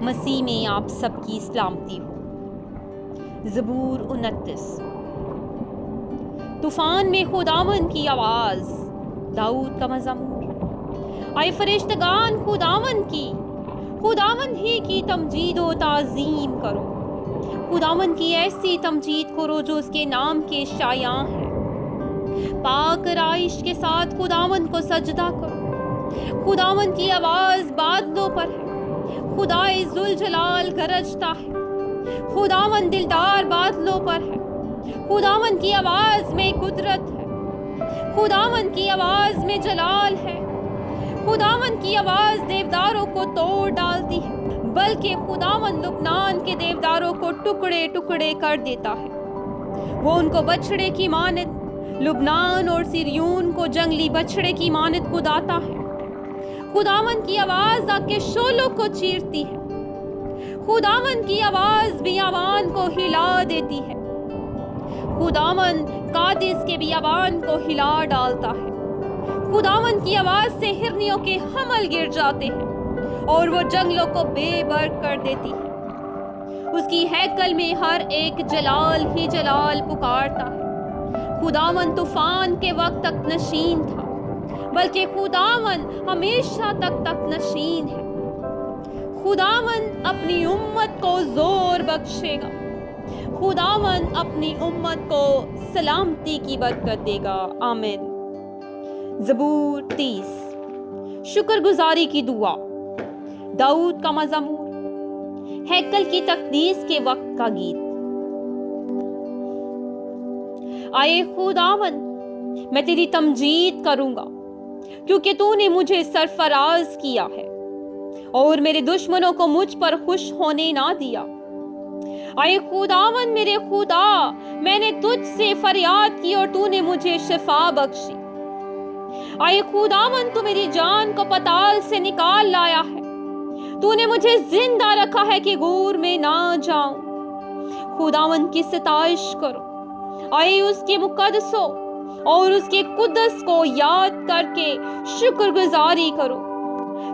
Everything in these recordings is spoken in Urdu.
مسیح میں آپ سب کی سلامتی ہو۔ زبور 29۔ طوفان میں خداوند کی آواز، داؤد کا مزمور۔ آئے فرشتگان خداوند ہی کی تمجید و تعظیم کرو۔ خداوند کی ایسی تمجید کرو جو اس کے نام کے شایع ہے۔ پاک رائش کے ساتھ خداوند کو سجدہ کرو۔ خداوند کی آواز بادلوں پر ہے، خدائے ذوالجلال گرجتا ہے۔ خداوند دلدار بادلوں پر ہے، خداوند کی آواز میں قدرت ہے، خداوند کی آواز میں جلال ہے۔ خداوند کی آواز دیوداروں کو توڑ ڈالتی ہے، بلکہ خداوند لبنان کے دیوداروں کو ٹکڑے ٹکڑے کر دیتا ہے۔ وہ ان کو بچڑے کی مانند، لبنان اور سریون کو جنگلی بچڑے کی مانند کوداتا ہے۔ خداوند کی آواز آگ کے شعلوں کو چیرتی ہے، خداوند کی آواز بیابان کو ہلا دیتی ہے۔ خداوند قادس کے بیابان کو ہلا ڈالتا ہے۔ خداوند کی آواز سے ہرنیوں کے حمل گر جاتے ہیں اور وہ جنگلوں کو بے برگ کر دیتی ہے۔ اس کی ہیکل میں ہر ایک جلال ہی جلال پکارتا ہے۔ خداوند طوفان کے وقت تک نشین تھا، بلکہ خداوند ہمیشہ تک نشین ہے۔ خداوند اپنی امت کو زور بخشے گا، خداوند اپنی امت کو سلامتی کی برکت دے گا۔ آمین۔ زبور 30۔ شکر گزاری کی دعا، داؤد کا مزمور۔ ہیکل کی تقدیس کے وقت کا گیت۔ آئے خداوند، میں تیری تمجید کروں گا، کیونکہ تو نے مجھے سرفراز کیا ہے اور میرے دشمنوں کو مجھ پر خوش ہونے نہ دیا۔ آئے خداوند میرے خدا، میں نے تجھ سے فریاد کی اور تو نے مجھے شفا بخشی۔ آئے خداوند، تو میری جان کو پتال سے نکال لایا ہے، تو نے مجھے زندہ رکھا ہے کہ گور میں نہ جاؤں۔ خداوند کی ستائش کرو، آئے اس کے مقدسوں اور اس کے قدس کو یاد کر کے شکر گزاری کرو،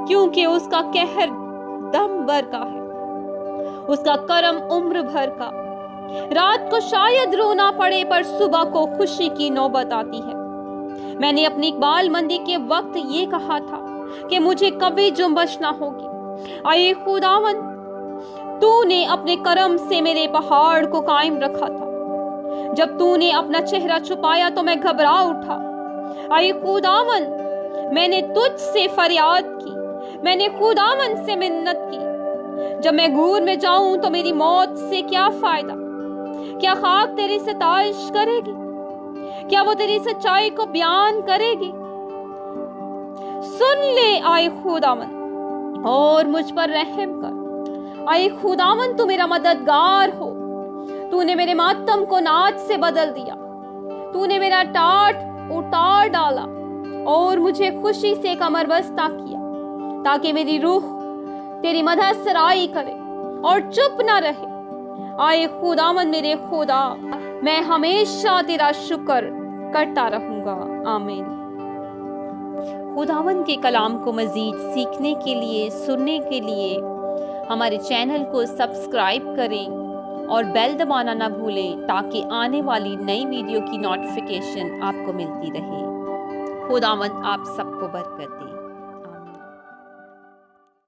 کیونکہ اس کا قہر دم بھر کا ہے، اس کا کرم عمر بھر کا۔ رات کو شاید رونا پڑے پر صبح کو خوشی کی نوبت آتی ہے۔ میں نے اپنی اقبال مندی کے وقت یہ کہا تھا کہ مجھے کبھی جنبش نہ ہوگی۔ آئے خداوند، تو نے اپنے کرم سے میرے پہاڑ کو قائم رکھا تھا۔ جب تو نے اپنا چہرہ چھپایا تو میں گھبرا اٹھا۔ آئے خداوند، میں نے تجھ سے فریاد کی، میں نے خداوند سے منت کی۔ جب میں گور میں جاؤں تو میری موت سے کیا فائدہ؟ کیا خاک تیری ستائش کرے گی؟ کیا وہ تیری سچائی کو بیان کرے گی؟ سن لے آئے خداوند اور مجھ پر رحم کر۔ آئے خداوند، تو میرا مددگار ہو۔ تو نے میرے ماتم کو ناچ سے بدل دیا، تو نے میرا ٹاٹ اتار ڈالا اور مجھے خوشی سے کمر بستہ کیا، تاکہ میری روح تیری مدح سرائی کرے اور چپ نہ رہے۔ آئے خداوند میرے خدا، میں ہمیشہ تیرا شکر کرتا رہوں گا۔ آمین۔ خداوند کے کلام کو مزید سیکھنے کے لیے، سننے کے لیے ہمارے چینل کو سبسکرائب کریں اور بیل دبانا نہ بھولیں، تاکہ آنے والی نئی ویڈیو کی نوٹیفیکیشن آپ کو ملتی رہے۔ خداوند آپ سب کو برکت دے۔